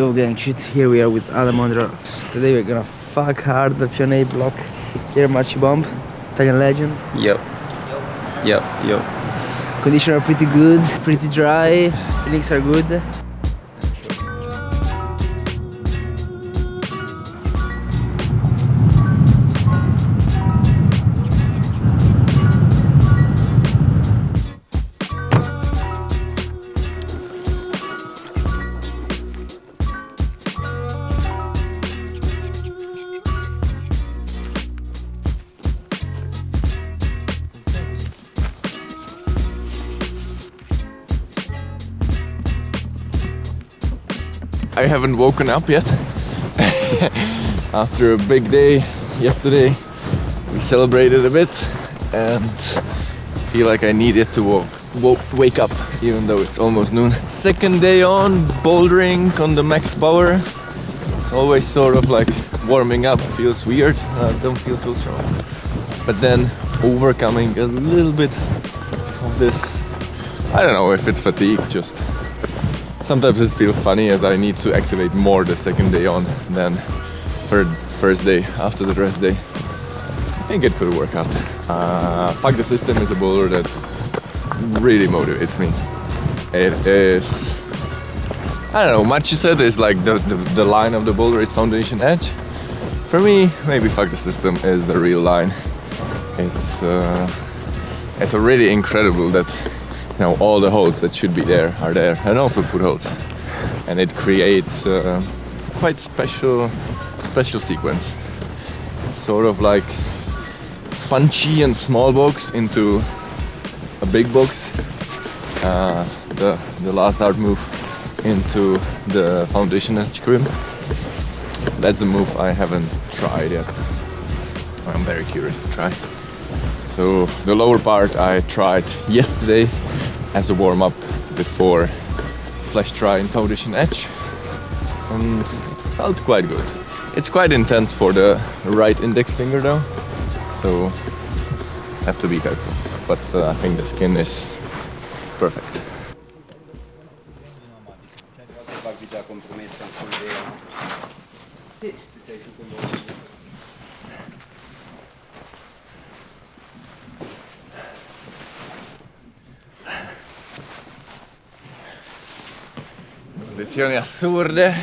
Yo gang, shit, here we are with Ondra. Today we're gonna fuck hard the Fionnay block. Here Marchi Bomb, Italian legend. Yo. Conditions are pretty good, pretty dry, feelings are good. I haven't woken up yet. After a big day yesterday, we celebrated a bit and feel like I needed to wake up even though it's almost noon. Second day on, bouldering on the max power. It's always sort of like warming up, feels weird, don't feel so strong. But then overcoming a little bit of this, I don't know if it's fatigue, just sometimes it feels funny as I need to activate more the second day on than for first day after the rest day. I think it could work out. Fuck the System is a boulder that really motivates me. It is, I don't know, Macci said is like the line of the boulder is foundation edge. For me, maybe Fuck the System is the real line. It's already incredible that all the holes that should be there are there, and also footholds, and it creates a quite special sequence. It's sort of like punchy and small box into a big box. The last hard move into the foundation edge crimp. That's the move I haven't tried yet. I'm very curious to try. So the lower part I tried yesterday as a warm-up before flash try in foundation edge, and it felt quite good. It's quite intense for the right index finger though, so have to be careful, but I think the skin is perfect. Condizioni assurde.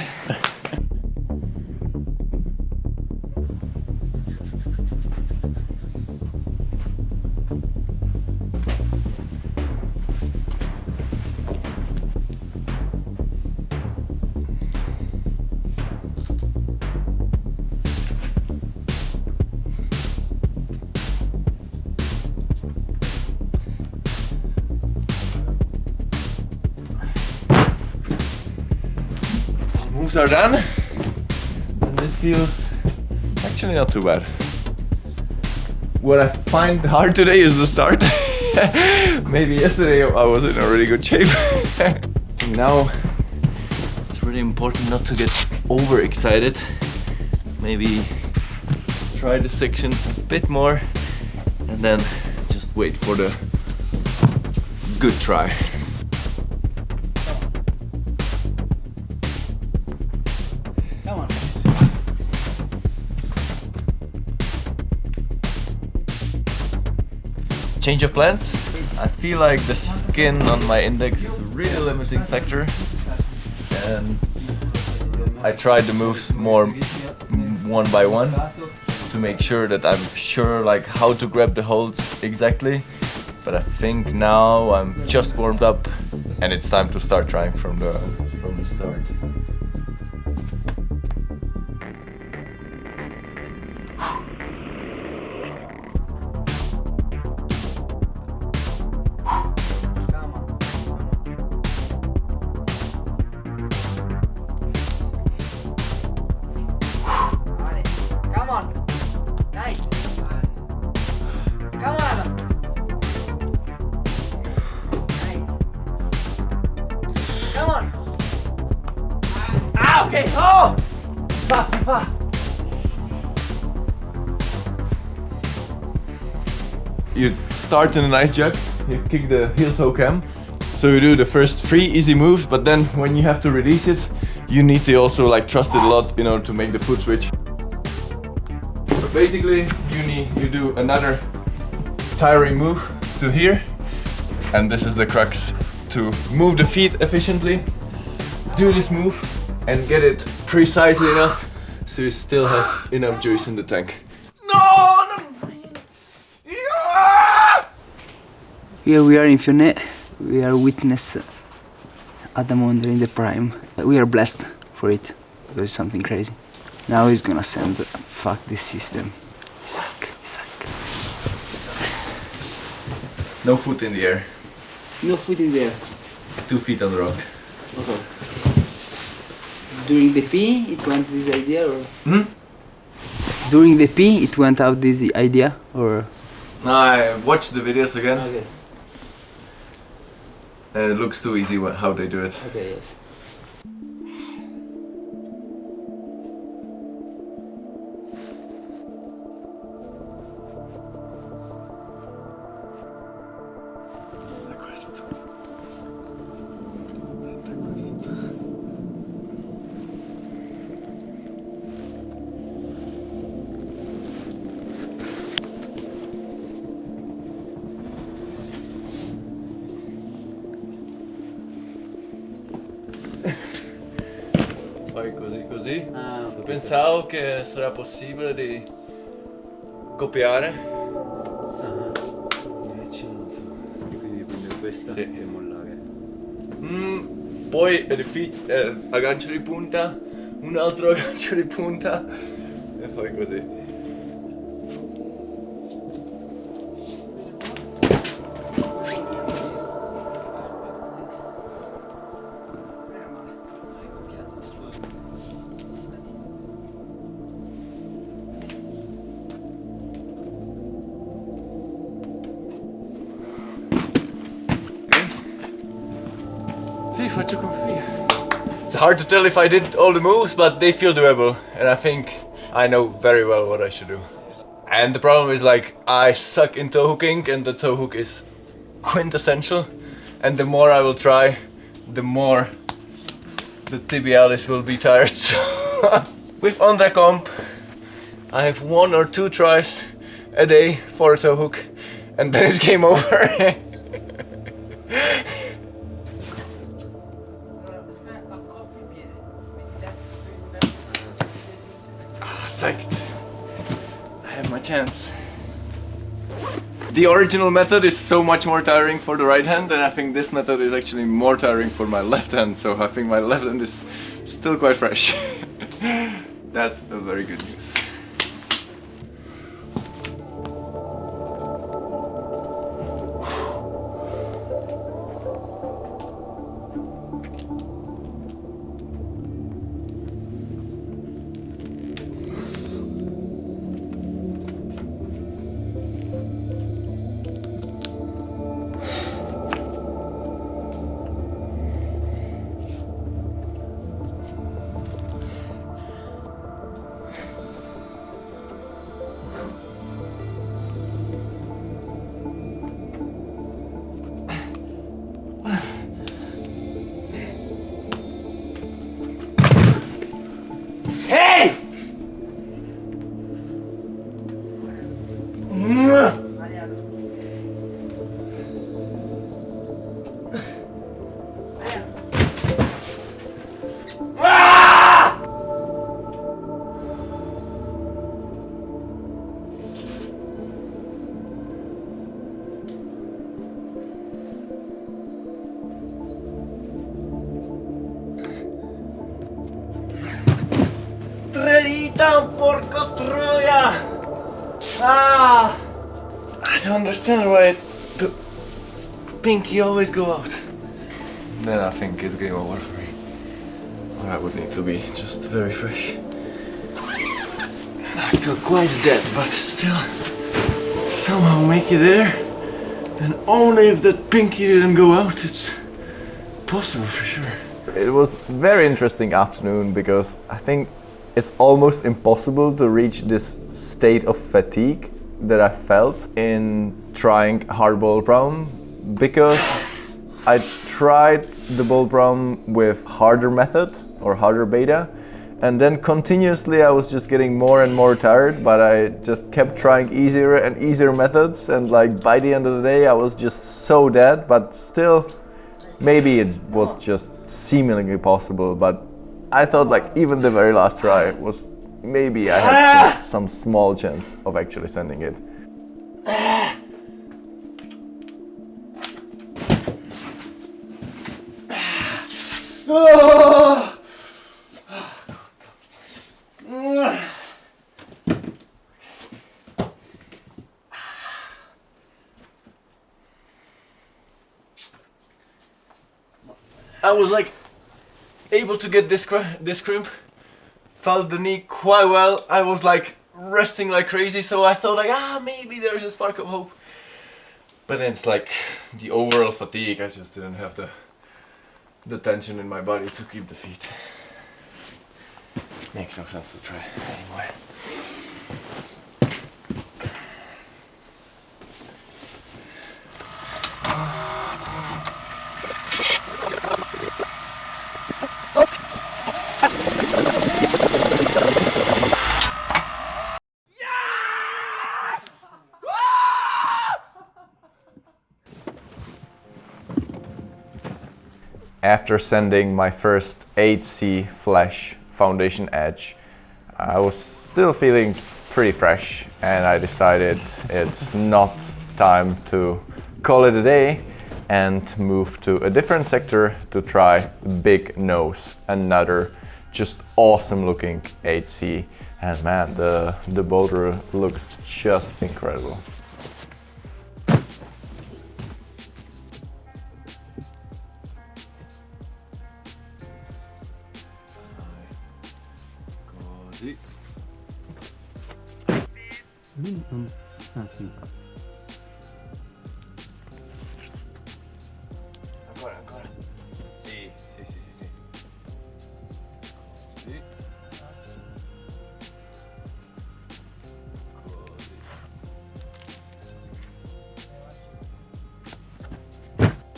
Moves are done, and this feels actually not too bad. What I find hard today is the start. Maybe yesterday I was in a really good shape. Now it's really important not to get overexcited. Maybe try the section a bit more and then just wait for the good try. Come on. Change of plans. I feel like the skin on my index is a really limiting factor, and I tried the moves more one by one to make sure that I'm sure like how to grab the holds exactly. But I think now I'm just warmed up and it's time to start trying from the start. Come on. Nice. Come on. Nice. Come on. Ah, okay. Oh! Si fa. You start in a nice jug, you kick the heel toe cam. So you do the first 3 easy moves, but then when you have to release it, you need to also like trust it a lot in order to make the foot switch. But basically, you do another tiring move to here, and this is the crux to move the feet efficiently. Do this move and get it precisely enough so you still have enough juice in the tank. No! Yeah! Here we are in Fionnay. We are witness at the moment in the prime. We are blessed for it because it's something crazy. Now he's gonna send fuck this system. Suck. No foot in the air. No foot in there. 2 feet on the rock. Okay. During the P, it went this idea, or? During the P, it went out this idea, or? No, I watched the videos again. Okay. And it looks too easy how they do it. Okay, yes. Fai così. Ah, Pensavo che sarà possibile di copiare. Invece non so, e quindi prendere questa Sì. e mollare. Poi aggancio di punta, un altro aggancio di punta e fai così. Sì, faccio confia. It's hard to tell if I did all the moves, but they feel doable, and I think I know very well what I should do. And the problem is, like, I suck in toe hooking, and the toe hook is quintessential. And the more I will try, the more the tibialis will be tired. So with Ondra Comp, I have 1 or 2 tries a day for a toe hook, and then it's game over. Psyched. I have my chance. The original method is so much more tiring for the right hand, and I think this method is actually more tiring for my left hand, so I think my left hand is still quite fresh. That's a very good news. Porco troia! Ah! I don't understand why the pinky always go out. Then I think it's game over for me. Or I would need to be just very fresh. And I feel quite dead, but still somehow make it there. And only if that pinky didn't go out, it's possible for sure. It was a very interesting afternoon because I think it's almost impossible to reach this state of fatigue that I felt in trying hard ball brown, because I tried the ball brown with harder method or harder beta. And then continuously I was just getting more and more tired, but I just kept trying easier and easier methods, and like by the end of the day I was just so dead, but still maybe it was just seemingly possible, but I thought like even the very last try was maybe I had some small chance of actually sending it. I was like able to get this crimp, felt the knee quite well. I was like resting like crazy, so I thought like maybe there's a spark of hope. But then it's like the overall fatigue, I just didn't have the tension in my body to keep the feet. Makes no sense to try anymore. After sending my first 8C Flash foundation edge, I was still feeling pretty fresh, and I decided it's not time to call it a day and move to a different sector to try Big Nose, another just awesome looking 8C. And man, the boulder looks just incredible. Ancora. Sì. Così.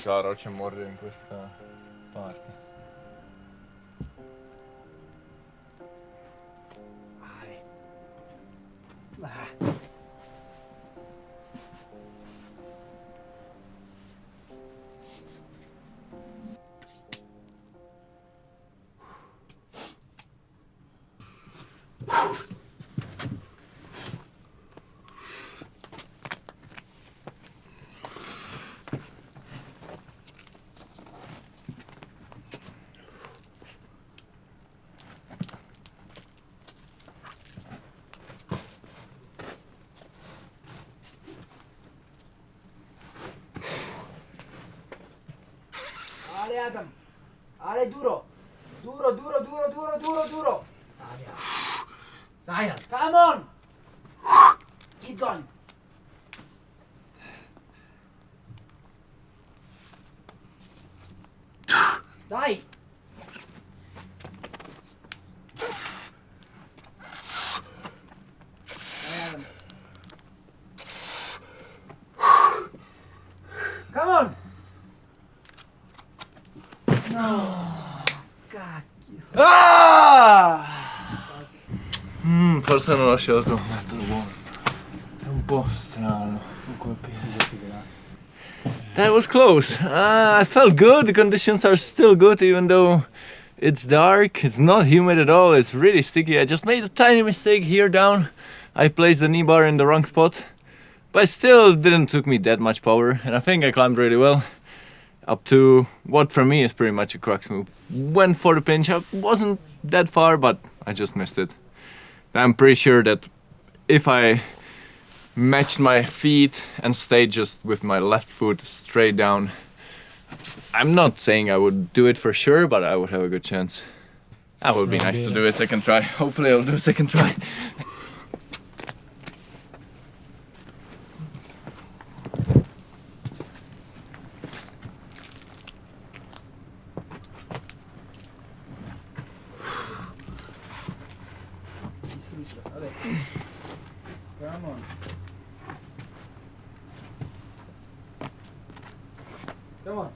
La roccia morre in questa parte. Ale Adam, ale duro. Dai, come on. Keep going. Dai. Adam. Come on. No. Cacchio. Forse non ho scelto un metodo buono. È un po' strano. That was close. I felt good. The conditions are still good, even though it's dark. It's not humid at all. It's really sticky. I just made a tiny mistake here down. I placed the knee bar in the wrong spot, but it still didn't took me that much power, and I think I climbed really well up to what for me is pretty much a crux move. Went for the pinch. I wasn't that far, but I just missed it. I'm pretty sure that if I matched my feet and stayed just with my left foot straight down, I'm not saying I would do it for sure, but I would have a good chance. That would be nice to do a second try. Hopefully I'll do a second try. Come on. Come on.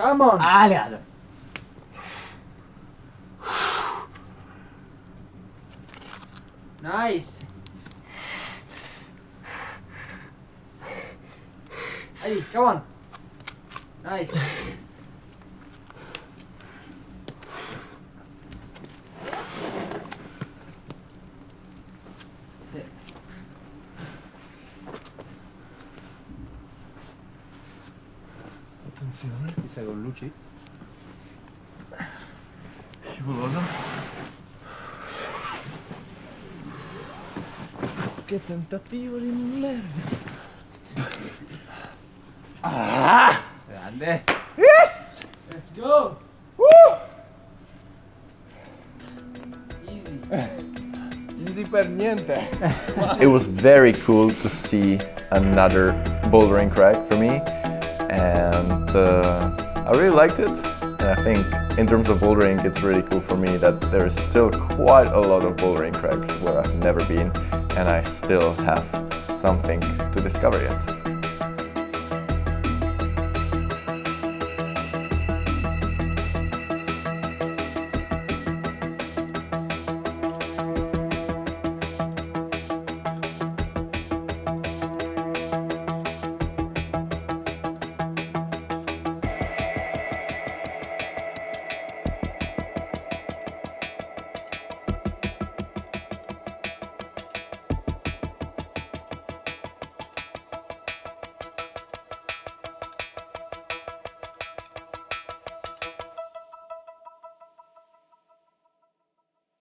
Come on! Allez! Nice! Allez, come on! Nice! Attenzione. Chissà con luci? Scivolosa. Che tentativo di merda. Grande! Let's go! Easy! Easy per niente. It was very cool to see another bouldering crack for me, and I really liked it. And I think in terms of bouldering, it's really cool for me that there is still quite a lot of bouldering cracks where I've never been, and I still have something to discover yet.